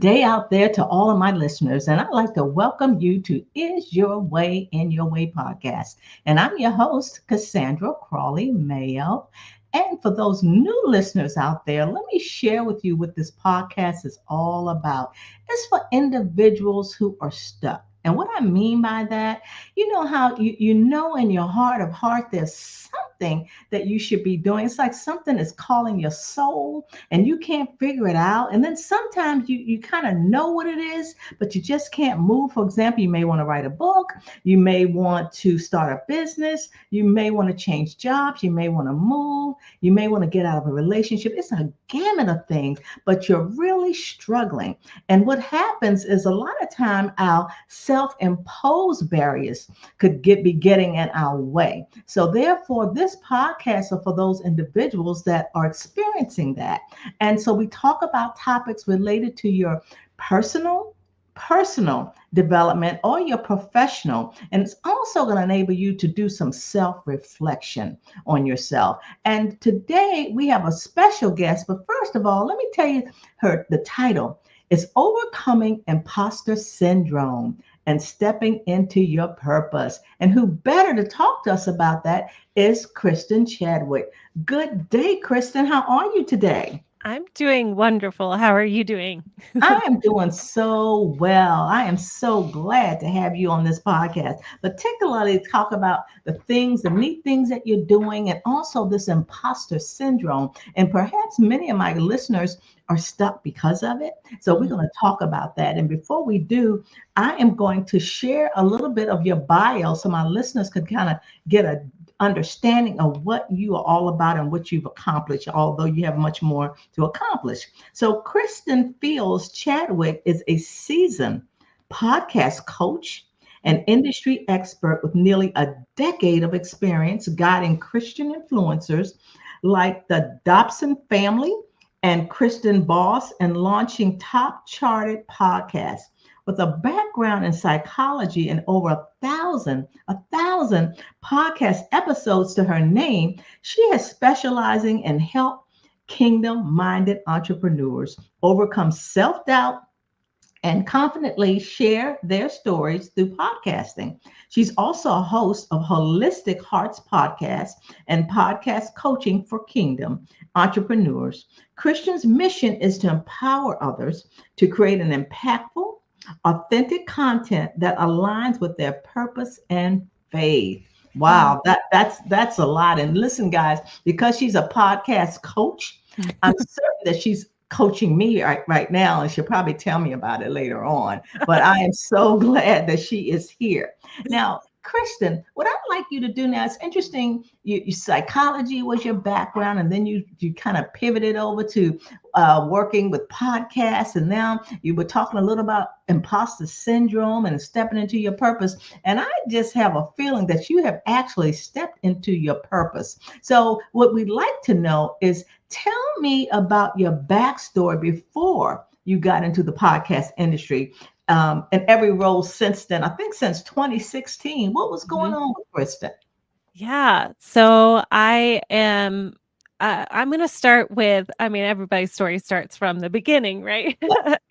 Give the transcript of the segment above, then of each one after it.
day out there to all of my listeners, and I'd like to welcome you to Is Your Way in Your Way podcast. And I'm your host, Cassandra Crawley-Mayo. And for those new listeners out there, let me share with you what this podcast is all about. It's for individuals who are stuck. And what I mean by that, you know how you know in your heart of heart there's something that you should be doing. It's like something is calling your soul and you can't figure it out. And then sometimes you kind of know what it is, but you just can't move. For example, you may want to write a book, you may want to start a business, you may want to change jobs, you may want to move, you may want to get out of a relationship. It's a gamut of things, but you're really struggling. And what happens is a lot of time our self-imposed barriers could be getting in our way. So therefore, this podcast are for those individuals that are experiencing that. And so we talk about topics related to your personal development or your professional. And it's also going to enable you to do some self-reflection on yourself. And today we have a special guest. But first of all, let me tell you the title is Overcoming Imposter Syndrome and Stepping into Your Purpose. And who better to talk to us about that is Kristin Chadwick. Good day, Kristin. How are you today? I'm doing wonderful. How are you doing? I am doing so well. I am so glad to have you on this podcast, particularly talk about the neat things that you're doing, and also this imposter syndrome. And perhaps many of my listeners are stuck because of it. So we're going to talk about that. And before we do, I am going to share a little bit of your bio so my listeners could kind of get a understanding of what you are all about and what you've accomplished, although you have much more to accomplish. So Kristin Fields Chadwick is a seasoned podcast coach and industry expert with nearly a decade of experience guiding Christian influencers like the Dobson family and Kristen Boss and launching top charted podcasts. With a background in psychology and over a thousand podcast episodes to her name, she is specializing in help kingdom-minded entrepreneurs overcome self-doubt and confidently share their stories through podcasting. She's also a host of Holistic Hearts podcast and podcast coaching for kingdom entrepreneurs. Kristin's mission is to empower others to create an impactful, authentic content that aligns with their purpose and faith. Wow, that's a lot. And listen, guys, because she's a podcast coach, I'm certain that she's coaching me right now, and she'll probably tell me about it later on. But I am so glad that she is here. Now, Kristin, what I'd like you to do now, it's interesting, you psychology was your background, and then you kind of pivoted over to working with podcasts, and now you were talking a little about imposter syndrome and stepping into your purpose. And I just have a feeling that you have actually stepped into your purpose. So what we'd like to know is, tell me about your backstory before you got into the podcast industry. And every role since then, I think since 2016, what was going on with Kristin? Yeah. So I'm going to start with, everybody's story starts from the beginning, right?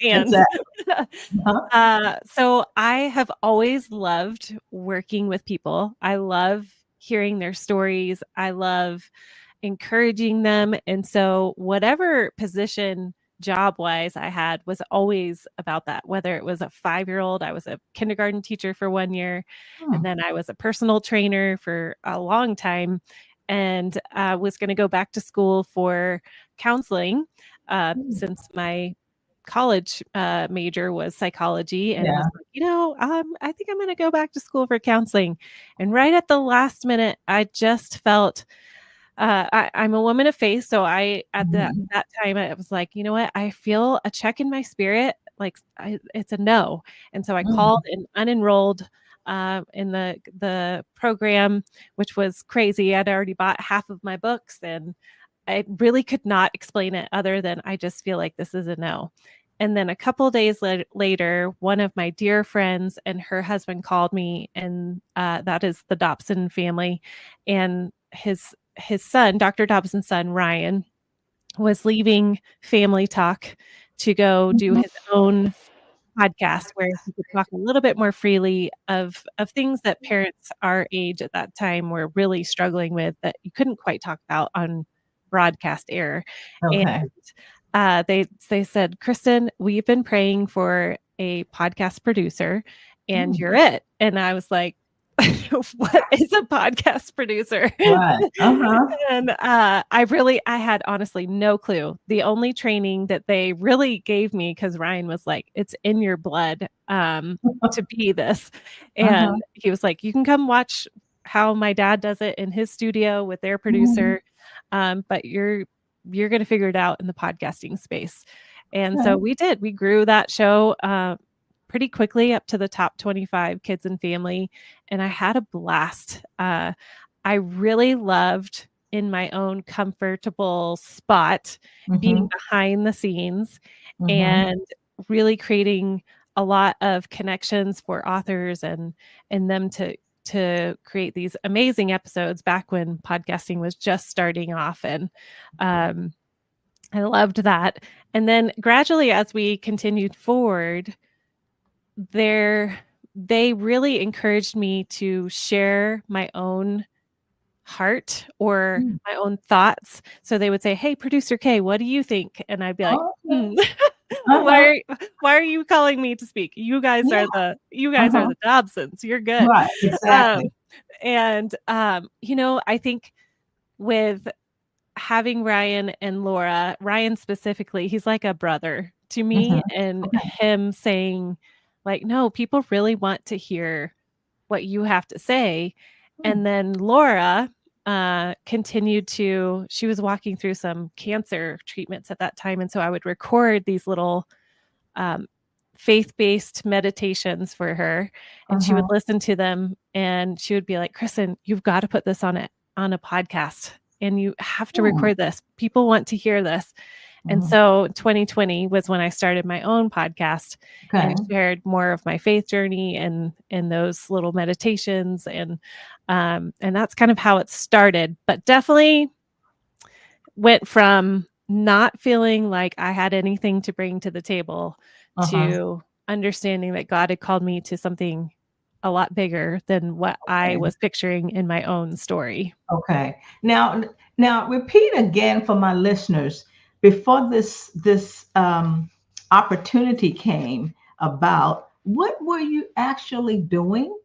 And Exactly. so I have always loved working with people. I love hearing their stories. I love encouraging them. And so whatever position job-wise I had was always about that, whether it was a 5-year-old, I was a kindergarten teacher for 1 year, and then I was a personal trainer for a long time, and was going to go back to school for counseling since my college major was psychology, and was like, I think I'm going to go back to school for counseling. And right at the last minute, I just felt I'm a woman of faith. So at that time, I was like, you know what? I feel a check in my spirit. Like it's a no. And so I called and unenrolled in the program, which was crazy. I'd already bought half of my books, and I really could not explain it other than I just feel like this is a no. And then a couple of days later, one of my dear friends and her husband called me, and that is the Dobson family, and his son, Dr. Dobson's son, Ryan, was leaving Family Talk to go do Mhm. his own podcast where he could talk a little bit more freely of things that parents our age at that time were really struggling with that you couldn't quite talk about on broadcast air. And Okay. they said, Kristin, we've been praying for a podcast producer, and Mm. you're it. And I was like, what is a podcast producer? Right. Uh-huh. And I had honestly no clue. The only training that they really gave me, because Ryan was like, it's in your blood to be this. And Uh-huh. he was like, you can come watch how my dad does it in his studio with their Mhm. producer. But you're going to figure it out in the podcasting space. And Okay. so we did. We grew that show pretty quickly up to the top 25 kids and family. And I had a blast. I really loved in my own comfortable spot being Mhm. behind the scenes Mhm. and really creating a lot of connections for authors and them to create these amazing episodes back when podcasting was just starting off. And I loved that. And then gradually, as we continued forward, they really encouraged me to share my own heart or Mm. my own thoughts. So they would say, "Hey, producer K, what do you think?" And I'd be like, Okay. "Hmm, Uh-huh. why are you calling me to speak? Yeah. You guys are Uh-huh. the Dobsons. You're good." Right. Um, Exactly. and I think with having Ryan and Laura, Ryan specifically, he's like a brother to Mhm. me, and Okay. him saying, like, "No, people really want to hear what you have to say." Mm. And then Laura continued to, she was walking through some cancer treatments at that time. And so I would record these little um, faith-based meditations for her, and she would Uh-huh. listen to them, and she would be like, Kristin, you've got to put this on a podcast, and you have to Mm. record this. People want to hear this. And Mhm. so 2020 was when I started my own podcast Okay. and shared more of my faith journey and those little meditations, and that's kind of how it started. But definitely went from not feeling like I had anything to bring to the table Uh-huh. to understanding that God had called me to something a lot bigger than what I Okay. was picturing in my own story. Okay. Now repeat again for my listeners before this opportunity came about. What were you actually doing?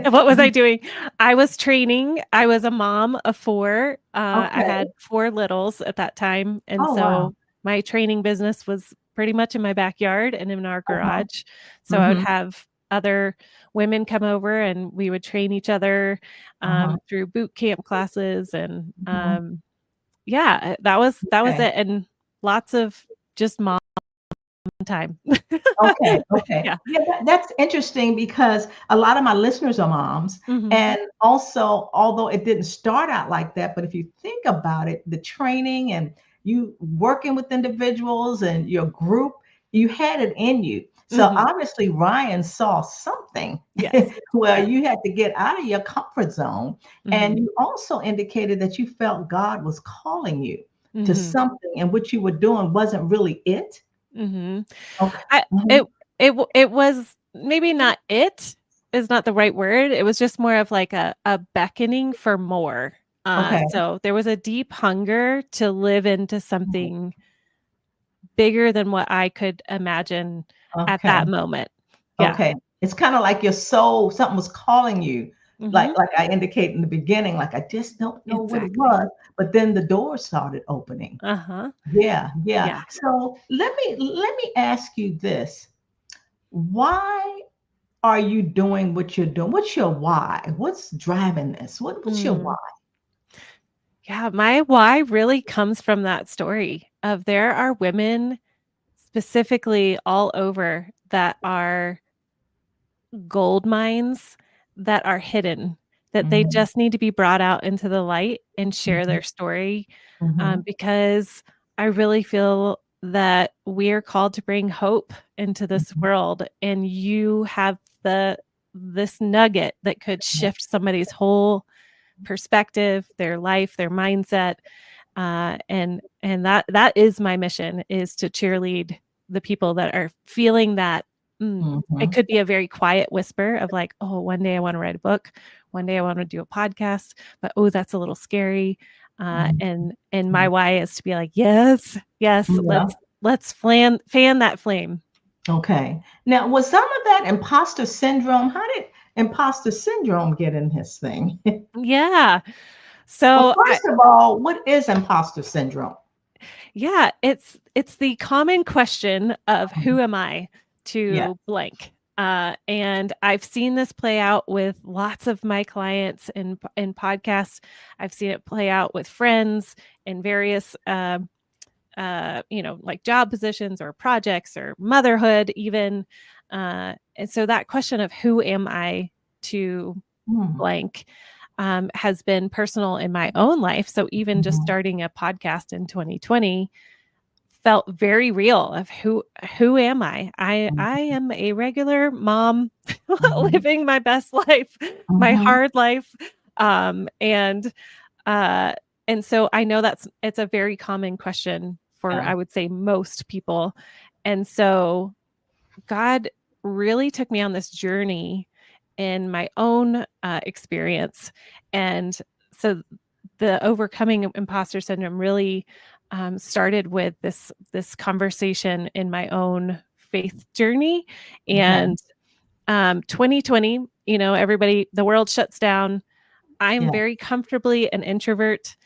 What was I doing? I was training. I was a mom of 4. I Okay. had 4 littles at that time, and Oh wow. so my training business was pretty much in my backyard and in our Uh-huh. garage. So I would Mm-hmm. have other women come over, and we would train each other Uh-huh. through boot camp classes, and Hmm. yeah, that was Okay. it, and lots of just mom time. Okay, okay. Yeah. Yeah, that's interesting because a lot of my listeners are moms. Mhm. And also, although it didn't start out like that, but if you think about it, the training and you working with individuals and your group, you had it in you. So Mhm. obviously, Ryan saw something Yes. where Yeah. you had to get out of your comfort zone. And Mhm. you also indicated that you felt God was calling you to Mhm. something, and what you were doing wasn't really it. Mhm. Okay. I Mhm. it was maybe not, it is not the right word. It was just more of like a beckoning for more. Okay. So there was a deep hunger to live into Mhm. something bigger than what I could imagine at Okay. that moment. Yeah. Okay. It's kind of like your soul, something was calling you, Mhm. like I indicated in the beginning, like I just don't know what it Exactly. was, but then the door started opening. Uh-huh. Yeah, yeah. Yeah. So let me ask you this. Why are you doing what you're doing? What's your why? What's driving this? What's your why? Mm. Yeah, my why really comes from that story of there are women specifically all over that are gold mines that are hidden, that they Mhm, just need to be brought out into the light and share mhm, their story, mhm, because I really feel that we are called to bring hope into this mhm, world, and you have this nugget that could mhm. shift somebody's whole perspective, their life, their mindset, and that is my mission, is to cheerlead the people that are feeling that it could be a very quiet whisper of like, oh, one day I want to write a book, one day I want to do a podcast, but oh, that's a little scary. And my why is to be like, yes, let's fan that flame. Okay. Now, was some of that imposter syndrome? How did imposter syndrome get in this thing? Yeah. Well, So first of all, what is imposter syndrome? Yeah, it's the common question of who am I to blank. And I've seen this play out with lots of my clients in podcasts. I've seen it play out with friends in various like job positions or projects or motherhood even. And so that question of who am I to blank has been personal in my own life. So even just starting a podcast in 2020 felt very real of who am I? I am a regular mom living my best life, my hard life. And so I know it's a very common question for, I would say, most people. And so God really took me on this journey in my own experience. And so the overcoming imposter syndrome really started with this conversation in my own faith journey. And 2020, everybody, the world shuts down. I'm very comfortably an introvert.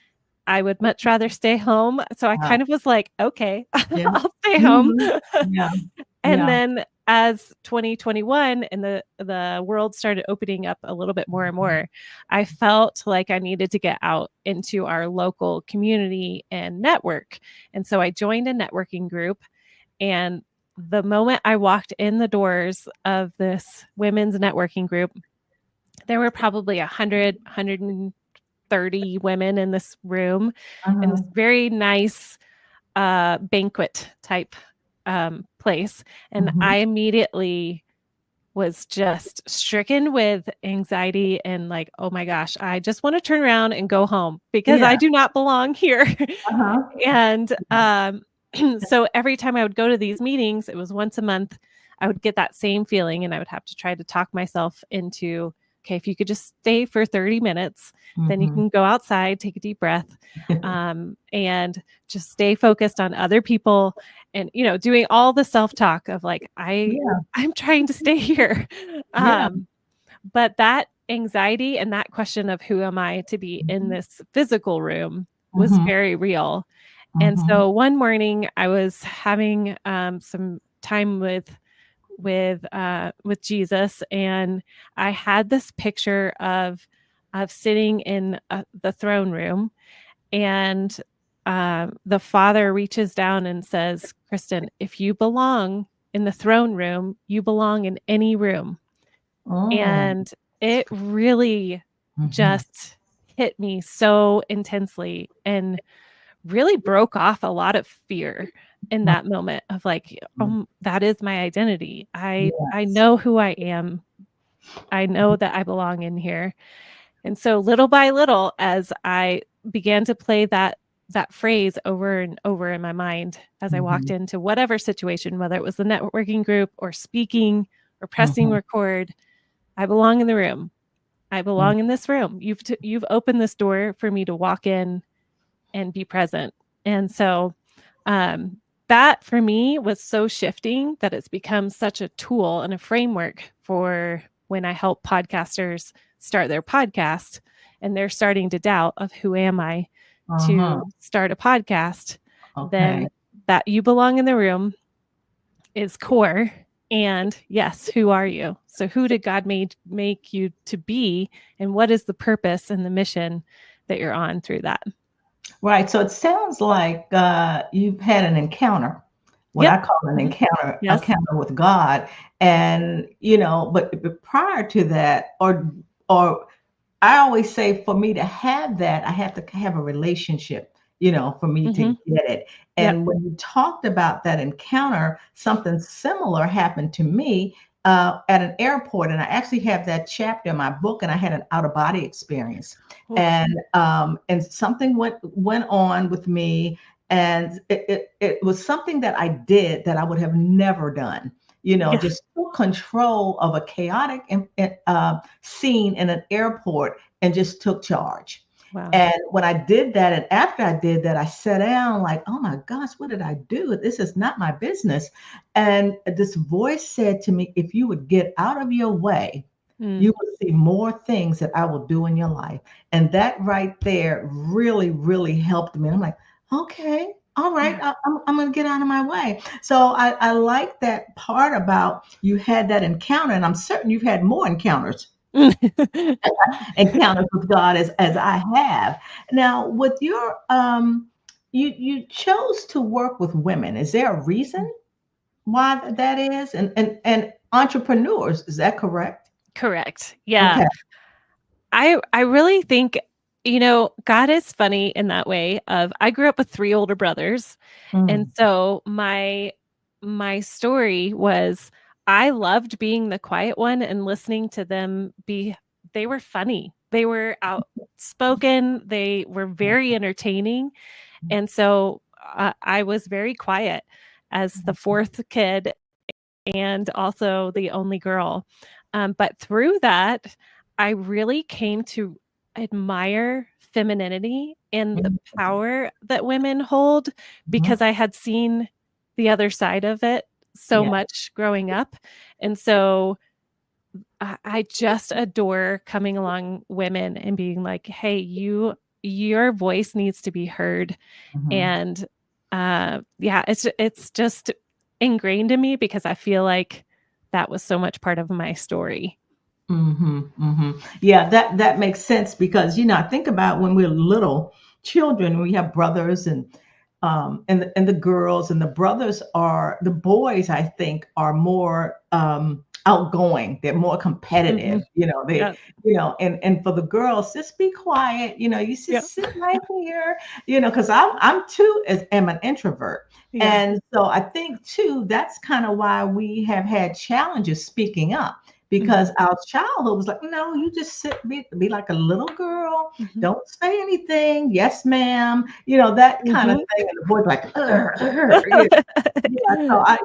I would much rather stay home. So I kind of was like, okay, I'll stay home. And then as 2021 and the world started opening up a little bit more and more, I felt like I needed to get out into our local community and network. And so I joined a networking group. And the moment I walked in the doors of this women's networking group, there were probably 130 women in this room in this very nice banquet type place. And I immediately was just stricken with anxiety and like, oh my gosh, I just want to turn around and go home because I do not belong here. And so every time I would go to these meetings, it was once a month, I would get that same feeling and I would have to try to talk myself into, okay, if you could just stay for 30 minutes, then you can go outside, take a deep breath, and just stay focused on other people and, doing all the self-talk of like, I'm trying to stay here. But that anxiety and that question of who am I to be in this physical room was very real. And so one morning I was having some time with Jesus, and I had this picture of sitting in the throne room, and the Father reaches down and says, Kristin, if you belong in the throne room, you belong in any room. And it really just hit me so intensely and really broke off a lot of fear in that moment of like, that is my identity. I know who I am. I know that I belong in here. And so little by little, as I began to play that phrase over and over in my mind, as I walked into whatever situation, whether it was the networking group or speaking or pressing record, I belong in the room. I belong in this room. You've opened this door for me to walk in and be present. And so that for me was so shifting that it's become such a tool and a framework for when I help podcasters start their podcast and they're starting to doubt of who am I to start a podcast, then that you belong in the room is core. And yes, who are you? So who did God make you to be? And what is the purpose and the mission that you're on through that? Right. So it sounds like you've had an encounter, what I call an encounter with God. And, but prior to that, or I always say for me to have that, I have to have a relationship, for me to get it. And when you talked about that encounter, something similar happened to me at an airport. And I actually have that chapter in my book, and I had an out-of-body experience. And something went on with me. And it was something that I did that I would have never done. Yeah. Just took control of a chaotic scene in an airport and just took charge. Wow. And when I did that, and after I did that, I sat down like, oh my gosh, what did I do? This is not my business. And this voice said to me, if you would get out of your way, Mm. you will see more things that I will do in your life. And that right there really, really helped me. And I'm like, okay, all right, Yeah. I'm going to get out of my way. So I like that part about you had that encounter, and I'm certain you've had more encounters with God as I have. Now, with your you chose to work with women. Is there a reason why that is? And entrepreneurs, is that correct? Correct. Yeah. Okay. I really think, God is funny in that way of I grew up with 3 older brothers. And Mm. so my story was I loved being the quiet one and listening to them they were funny. They were outspoken. They were very entertaining. And so I was very quiet as the 4th kid and also the only girl. But through that, I really came to admire femininity and the power that women hold Mhm. because I had seen the other side of it so Yeah. much growing up. And so I just adore coming along women and being like, hey, your voice needs to be heard. Mhm. And yeah, it's just ingrained in me because I feel like that was so much part of my story. Mhm, mhm. Yeah, that makes sense because I think about when we're little children, we have brothers and the girls, and the boys, I think, are more outgoing. They're more competitive. Mhm. Yeah. And for the girls, just be quiet. You Yeah. just sit right here. Because I'm too am an introvert. Yeah. And so I think too, that's kind of why we have had challenges speaking up, because Mhm. our childhood was like, no, you just be like a little girl. Mhm. Don't say anything. Yes, ma'am. That kind of Mhm. thing. And the boy's like,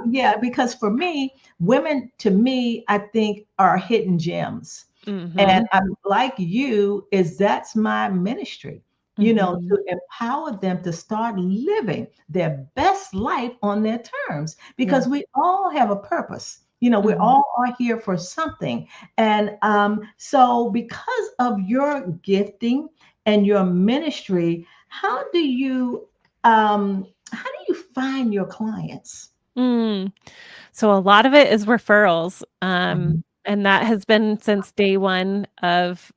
yeah. Because for me, women, to me, I think are hidden gems. And Mhm. I'm like you, that's my ministry, Mhm. to empower them to start living their best life on their terms, Yeah. because we all have a purpose. We Mhm. all are here for something. And so, because of your gifting and your ministry, how do you find your clients? Mm. So a lot of it is referrals. Mhm. And that has been since day one of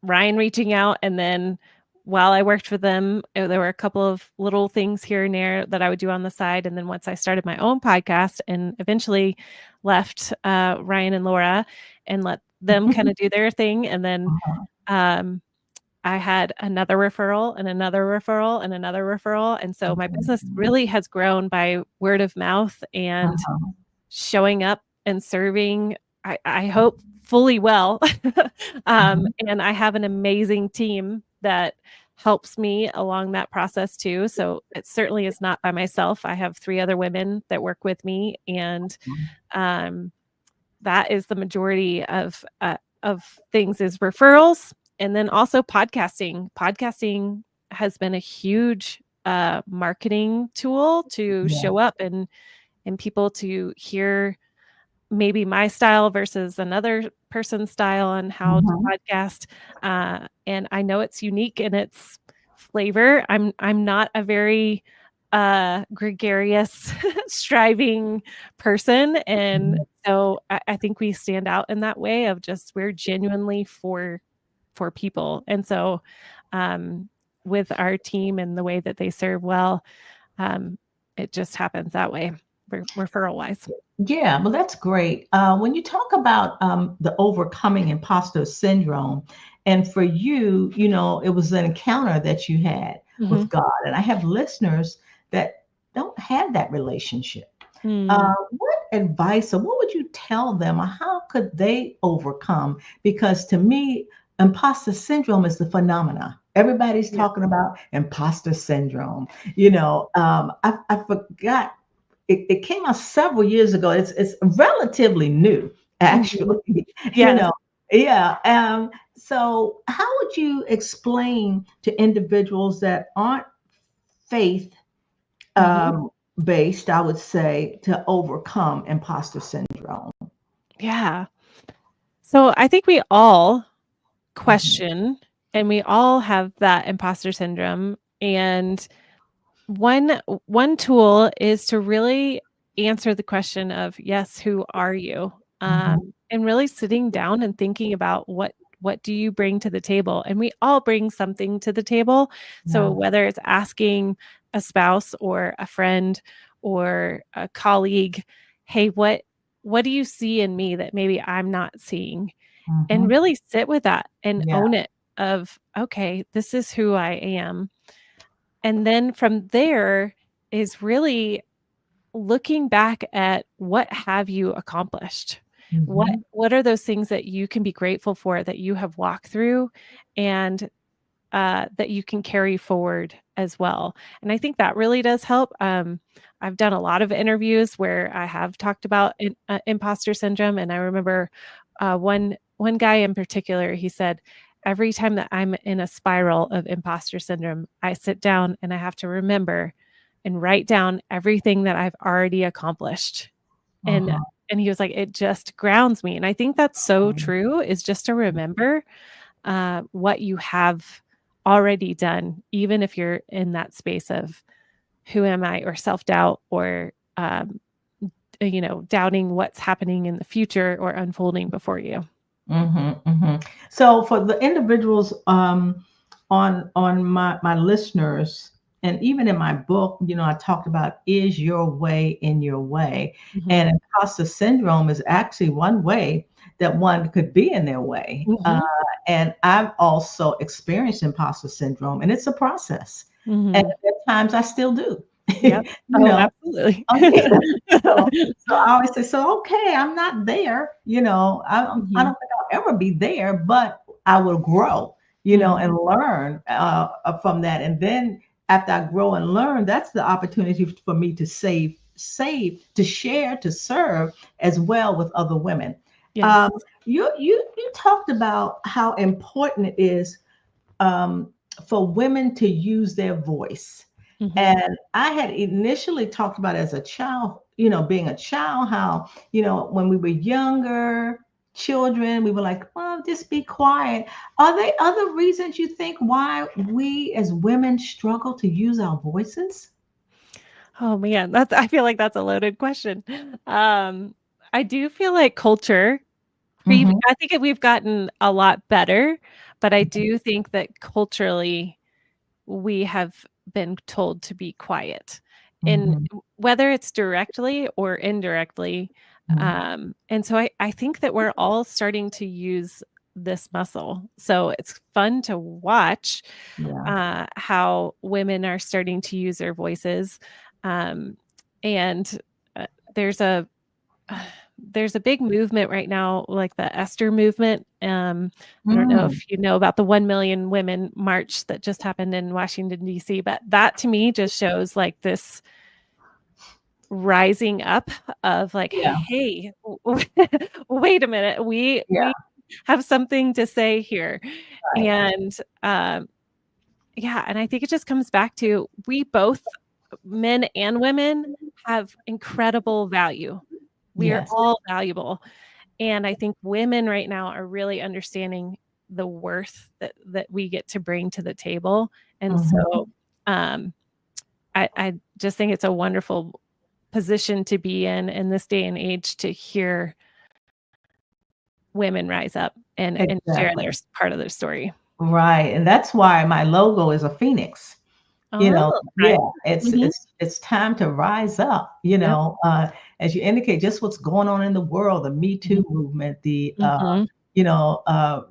Ryan reaching out. And then while I worked with them, there were a couple of little things here and there that I would do on the side. And then once I started my own podcast and eventually left Ryan and Laura and let them kind of do their thing. And then Uh-huh. um, I had another referral and another referral and another referral. And so my business Mhm. really has grown by word of mouth and Uh-huh. showing up and serving, I hope fully well. Mhm. And I have an amazing team that helps me along that process too. So it certainly is not by myself. I have 3 other women that work with me, and um, that is the majority of things is referrals, and then also podcasting. Podcasting has been a huge marketing tool to Yeah. show up and people to hear maybe my style versus another person's style on how to Mhm. podcast. And I know it's unique in its flavor. I'm not a very gregarious, striving person. And Mhm. so I think we stand out in that way of just we're genuinely for people. And so with our team and the way that they serve well, um, it just happens that way, referral wise. Yeah, well, that's great. When you talk about the overcoming imposter syndrome, and for you, it was an encounter that you had Mhm. with God. And I have listeners that don't have that relationship. Mm. What advice or what would you tell them, or how could they overcome? Because to me, imposter syndrome is the phenomena. Everybody's Yeah. talking about imposter syndrome. I forgot. It came out several years ago. It's relatively new, Mhm. actually. you Yes. know, yeah. So, how would you explain to individuals that aren't faith Mhm. um, based, I would say, to overcome imposter syndrome? Yeah. So I think we all Mhm. question and we all have that imposter syndrome. And one tool is to really answer the question of, yes, who are you? Mhm. And really sitting down and thinking about what do you bring to the table? And we all bring something to the table. So Yeah. whether it's asking a spouse or a friend or a colleague, hey, what do you see in me that maybe I'm not seeing? And Mhm. really sit with that and Yeah. own it of, okay, this is who I am. And then from there is really looking back at what have you accomplished? Mhm. What are those things that you can be grateful for that you have walked through and that you can carry forward as well. And I think that really does help. I've done a lot of interviews where I have talked about imposter syndrome, and I remember one guy in particular. He said, "Every time that I'm in a spiral of imposter syndrome, I sit down and I have to remember and write down everything that I've already accomplished." And Uh-huh. and he was like, "It just grounds me." And I think that's so Um, true. Is just to remember what you have already done, even if you're in that space of who am I or self doubt or, doubting what's happening in the future or unfolding before you. So for the individuals on my listeners, and even in my book, I talked about is your way in your way, Mhm. and imposter syndrome is actually one way that one could be in their way. Mhm. And I've also experienced imposter syndrome, and it's a process. And Mhm. at times I still do. Yep. you Oh, know, absolutely. Oh, yeah. So, so I always say, so okay, I'm not there. I Mhm. don't think I'll ever be there, but I will grow, Mhm. and learn from that. And then after I grow and learn, that's the opportunity for me to to share, to serve as well with other women. Yes. Um, you talked about how important it is um, for women to use their voice. Mhm. And I had initially talked about as a child, being a child, how, when we were younger, children, we were like, well, just be quiet. Are there other reasons you think why we as women struggle to use our voices? Oh man, that's I feel like that's a loaded question. Um, I do feel like culture Hmm. I think we've gotten a lot better, but I do think that culturally we have been told to be quiet, and Hmm. whether it's directly or indirectly. And so I think that we're all starting to use this muscle. So it's fun to watch Yeah. how women are starting to use their voices. Um, and there's a there's a big movement right now, like the Esther movement. I don't know Mm. if you know about the 1 million women march that just happened in Washington, D.C., but that to me just shows like this rising up of like, Yeah. hey, wait a minute, we Yeah. have something to say here. Right. And yeah, and I think it just comes back to we both, men and women, have incredible value. We are Yes. all valuable. And I think women right now are really understanding the worth that we get to bring to the table. And Hmm. so um, I just think it's a wonderful position to be in this day and age to hear women rise up and share Exactly. their part of their story. Right. And that's why my logo is a phoenix. Oh, Yeah, okay. it's Mhm. it's it's time to rise up, Yep. as you indicate, just what's going on in the world, the Me Mhm. Too movement, Mhm. you know, uh,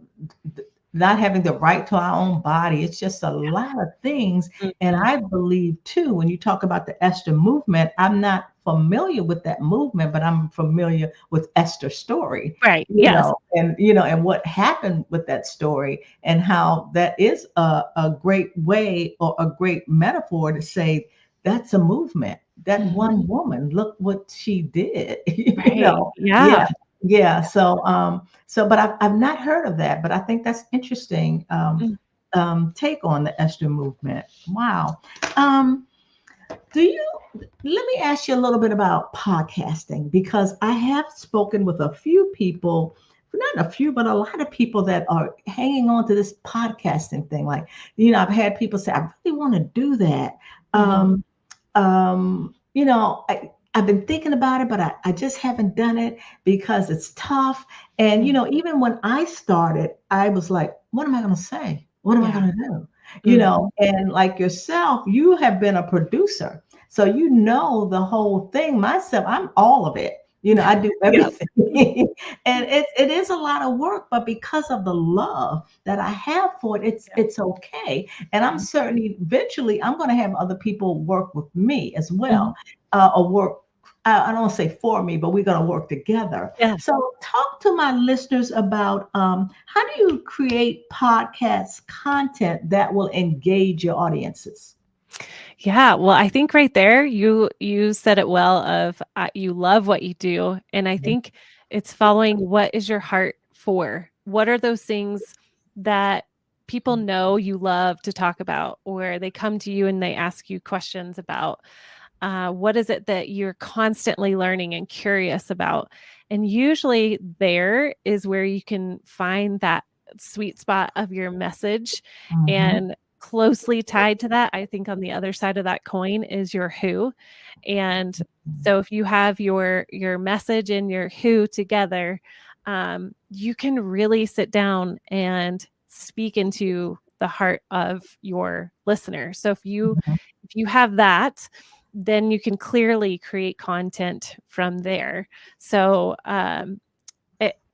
not having the right to our own body. It's just a lot of things. And Mhm. I believe too, when you talk about the Esther movement, I'm not familiar with that movement, but I'm familiar with Esther's story, Right. Yes. and what happened with that story, and how that is a great way or a great metaphor to say that's a movement. That one woman, look what she did, Right. Yeah, Yeah. yeah. But I've not heard of that, but I think that's interesting. Mm. Take on the Esther movement. Wow. Um, do you Let me ask you a little bit about podcasting, because I have spoken with a few people, not a few, but a lot of people that are hanging on to this podcasting thing. Like, I've had people say, I really want to do that. Mhm. I've been thinking about it, but I just haven't done it because it's tough. And, Mm. even when I started, I was like, what am I going to say? What am I Yeah. going to do? Mhm. And like yourself, you have been a producer. So you know the whole thing. Myself, I'm all of it. I do Yep. everything. And it is a lot of work, but because of the love that I have for it, Yep. it's okay. And I'm certainly eventually I'm going to have other people work with me as Mhm. well, or work. I don't say for me, but we're going to work together. Yeah. So, talk to my listeners about how do you create podcast content that will engage your audiences? Yeah, well, I think right there you said it well of you love what you do, and I think it's following what is your heart for. What are those things that people know you love to talk about, or they come to you and they ask you questions about? What is it that you're constantly learning and curious about? And usually there is where you can find that sweet spot of your message. Mhm. And closely tied to that, I think on the other side of that coin is your who. And so if you have your message and your who together, you can really sit down and speak into the heart of your listener. So if you have that, then you can clearly create content from there. So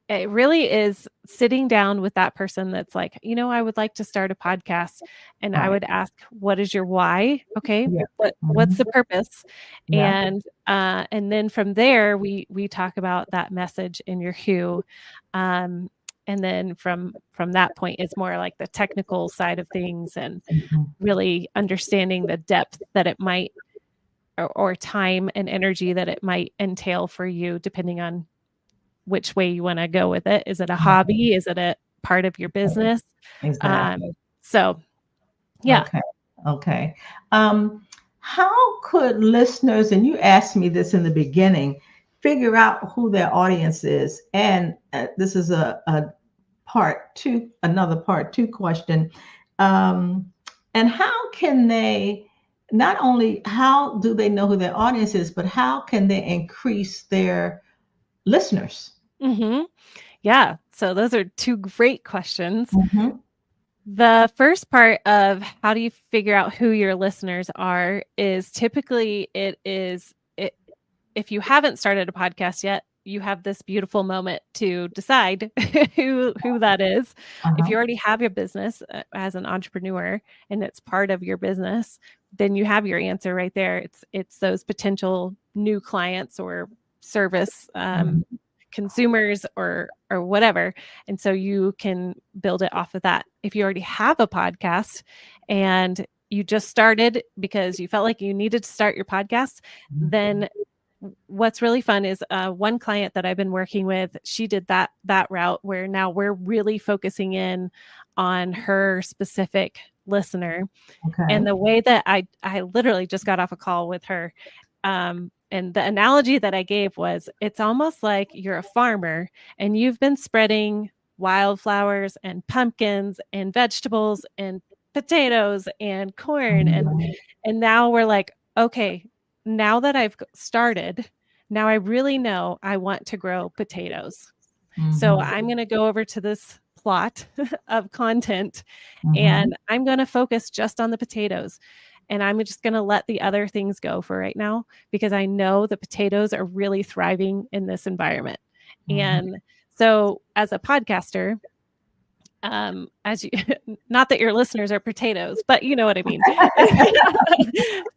it really is sitting down with that person that's like, I would like to start a podcast, and I Right. would ask, what is your why? Okay, Yeah. what's Mhm. the purpose? Yeah. And then from there we talk about that message in your who. Um, and then from that point, it's more like the technical side of things and Mhm. really understanding the depth that it might or time and energy that it might entail for you, depending on which way you want to go with it. Is it a Right. hobby? Is it a part of your business? Exactly. So yeah. Okay. Okay. Um, how could listeners, and you asked me this in the beginning, figure out who their audience is? And this is a another part two question. Um, and how can they, not only how do they know who their audience is, but how can they increase their listeners? hmm Yeah. So those are two great questions. Mm-hmm. The first part of how do you figure out who your listeners are is typically if you haven't started a podcast yet, you have this beautiful moment to decide who that is. If Uh-huh. you already have your business as an entrepreneur and it's part of your business, then you have your answer right there. It's those potential new clients or service Mhm. consumers or whatever. And so you can build it off of that. If you already have a podcast and you just started because you felt like you needed to start your podcast, then what's really fun is one client that I've been working with, she did that route where now we're really focusing in on her specific listener. And Okay. the way that I literally just got off a call with her, and the analogy that I gave was it's almost like you're a farmer and you've been spreading wildflowers and pumpkins and vegetables and potatoes and corn, Mhm. and now we're like, okay, now that I've started, now I really know I want to grow potatoes. So Mhm. I'm going to go over to this plot of content Mhm. and I'm going to focus just on the potatoes. And I'm just going to let the other things go for right now because I know the potatoes are really thriving in this environment. Mhm. And so, as a podcaster, as you, not that your listeners are potatoes, but you know what I mean.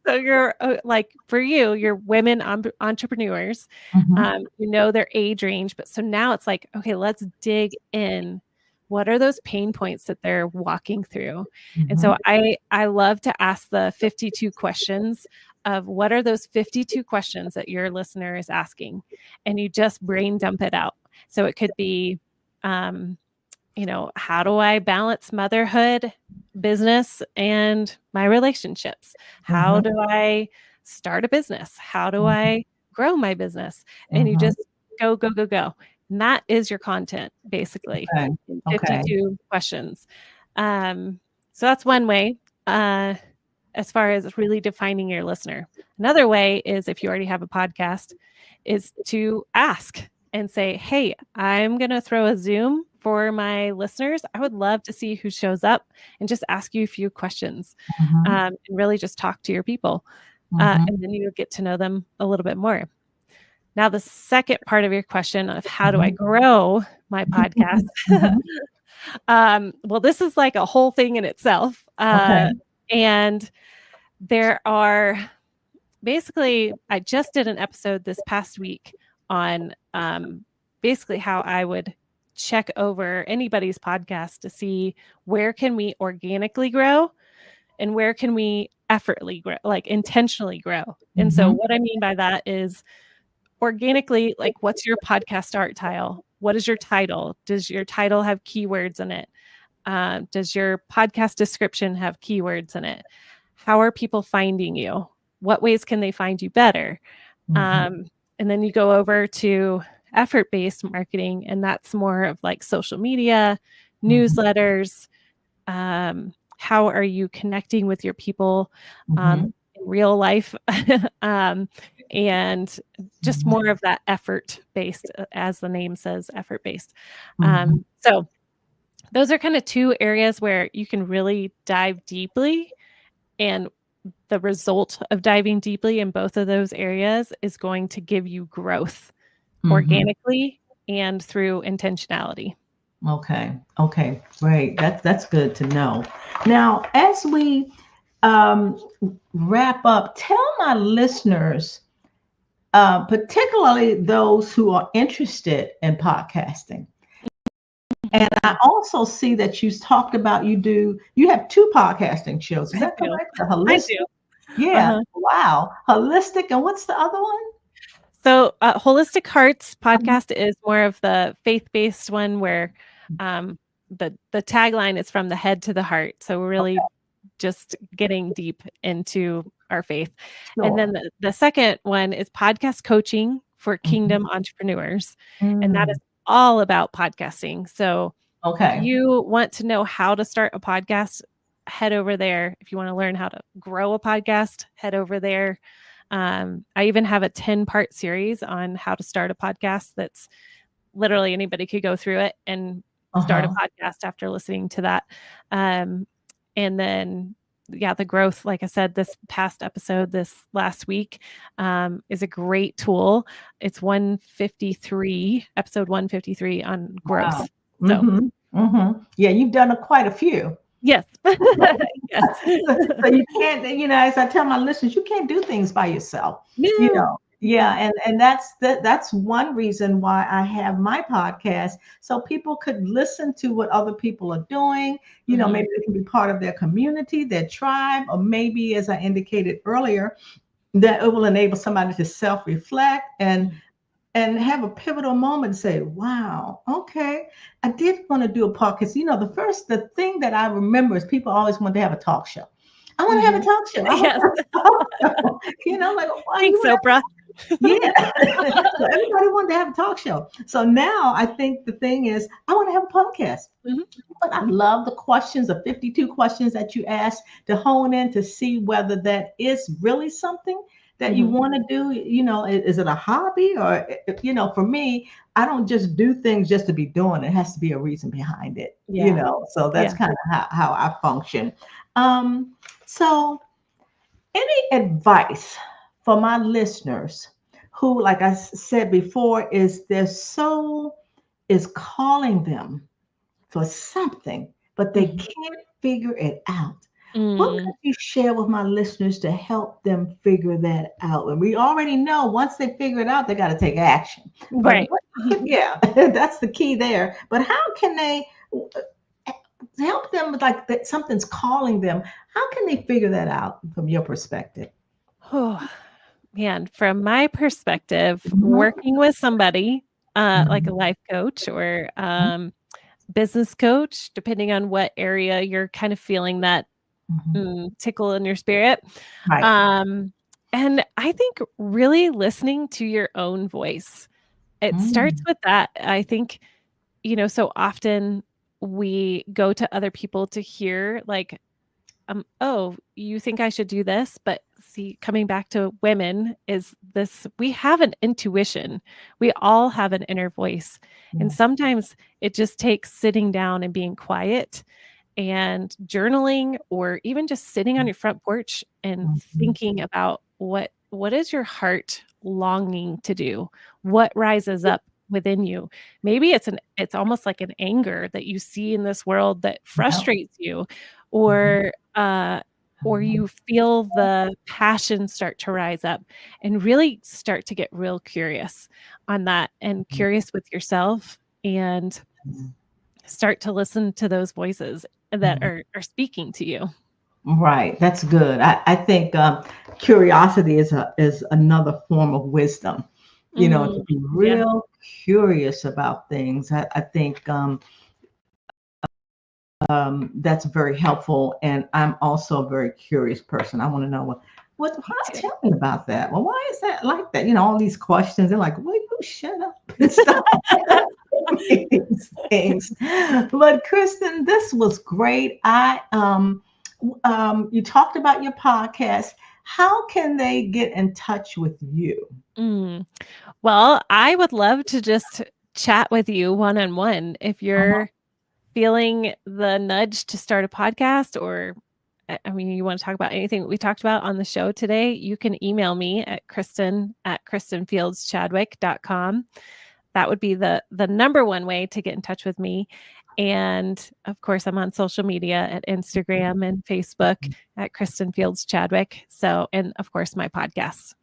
So you're like, for you, you're women entrepreneurs, you know, their age range, but so now it's like, okay, let's dig in. What are those pain points that they're walking through? And so I love to ask the 52 questions of what are those 52 questions that your listener is asking, and you just brain dump it out. So it could be, you know, how do I balance motherhood, business, and my relationships? How do I start a business? How do I grow my business? And you just go, go, go, go. And that is your content, basically. Okay. 52 questions. So that's one way, as far as really defining your listener. Another way is, if you already have a podcast, is to ask and say, hey, I'm going to throw a Zoom for my listeners. I would love to see who shows up, and just ask you a few questions, and really just talk to your people. And then you'll get to know them a little bit more. Now, the second part of your question of how do I grow my podcast? Well, this is like a whole thing in itself. And there are basically, I just did an episode this past week on basically how I would check over anybody's podcast to see where can we organically grow and where can we effortlessly grow, like intentionally grow. And so what I mean by that is, organically, like, what's your podcast art tile? What is your title? Does your title have keywords in it? Does your podcast description have keywords in it? How are people finding you? What ways can they find you better? And then you go over to effort-based marketing, and that's more of like social media, newsletters. How are you connecting with your people in real life? And just more of that effort-based, as the name says, effort-based. So those are kind of two areas where you can really dive deeply, and the result of diving deeply in both of those areas is going to give you growth organically and through intentionality. Okay, great. That's good to know. Now, as we wrap up, tell my listeners, particularly those who are interested in podcasting. And I also see that you talked about you have two podcasting shows. Is that correct? The holistic. Yeah. Wow. Holistic. And what's the other one? So Holistic Hearts podcast is more of the faith-based one, where the tagline is from the head to the heart. So we're really just getting deep into our faith. And then the second one is podcast coaching for kingdom entrepreneurs. And that is all about podcasting. So if you want to know how to start a podcast, head over there. If you want to learn how to grow a podcast, head over there. I even have a 10-part series on how to start a podcast that's literally anybody could go through it and start a podcast after listening to that. And then, the growth, like I said, this past episode, this last week, is a great tool. It's episode 153 on growth. Wow. So, yeah, you've done quite a few. Yes. Yes. So you can't, as I tell my listeners, you can't do things by yourself. No. Yeah, and that's one reason why I have my podcast, so people could listen to what other people are doing. Maybe they can be part of their community, their tribe, or maybe, as I indicated earlier, that it will enable somebody to self-reflect and have a pivotal moment and say, wow, okay, I did want to do a podcast. The thing that I remember is people always want to have a talk show. I want to have a talk show. Yes. Like, thanks, Oprah. Yeah. So everybody wanted to have a talk show. So now I think the thing is, I want to have a podcast. But I love the questions, the 52 questions that you asked, to hone in to see whether that is really something that you want to do. Is it a hobby, or, for me, I don't just do things just to be doing it. It has to be a reason behind it, so that's kind of how I function. So any advice for my listeners who, like I said before, their soul is calling them for something, but they can't figure it out. What Mm. could you share with my listeners to help them figure that out? And we already know once they figure it out, they got to take action. But Right. yeah, that's the key there. But how can they help them with like that something's calling them? How can they figure that out from your perspective? Oh, man, from my perspective, Mhm, working with somebody like a mhm, life coach or mhm, business coach, depending on what area you're kind of feeling that mhm. tickle in your spirit. Right. Um, and I think really listening to your own voice. It starts Mm, with that. I think, so often we go to other people to hear like, oh, you think I should do this? But see, coming back to women is this, we have an intuition. We all have an inner voice. And yes. sometimes it just takes sitting down and being quiet and journaling or even just sitting on your front porch and Mhm, thinking about what is your heart longing to do? What rises up within you? Maybe it's almost like an anger that you see in this world that yep, frustrates you mhm, or or mhm, you feel the passion start to rise up and really start to get real curious on that and mhm, curious with yourself and mhm, start to listen to those voices that mhm. are speaking to you. Right, that's good. I think curiosity is another form of wisdom. To be Yeah. real curious about things. I think that's very helpful. And I'm also a very curious person. I want to know Me too. tell me about that. Well, why is that like that? All these questions. They're like, will you shut up and stuff? These things. But Kristen, this was great. You talked about your podcast. How can they get in touch with you? Mm. Well, I would love to just chat with you one on one if Uh-huh. you're feeling the nudge to start a podcast or I mean, you want to talk about anything that we talked about on the show today, you can email me at kristin@kristinfieldschadwick.com. That would be the number one way to get in touch with me. And of course, I'm on social media at Instagram and Facebook at Kristin Fields Chadwick. So, and of course, my podcast.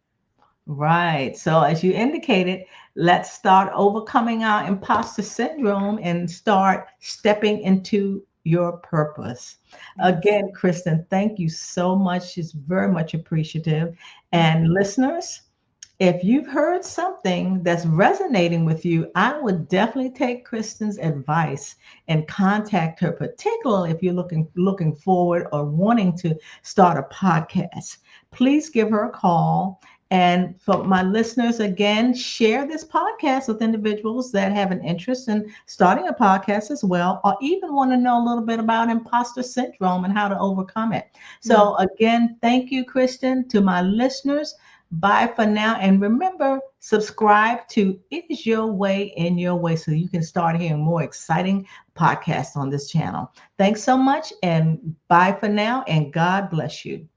Right. So, as you indicated, let's start overcoming our imposter syndrome and start stepping into your purpose. Yes. Again, Kristen, thank you so much. It's very much appreciative. And listeners, if you've heard something that's resonating with you, I would definitely take Kristen's advice and contact her, particularly if you're looking forward or wanting to start a podcast. Please give her a call. And for my listeners, again, share this podcast with individuals that have an interest in starting a podcast as well, or even want to know a little bit about imposter syndrome and how to overcome it. Yeah. So, again, thank you, Kristen. To my listeners, bye for now. And remember, subscribe to It Is Your Way in Your Way so you can start hearing more exciting podcasts on this channel. Thanks so much. And bye for now. And God bless you.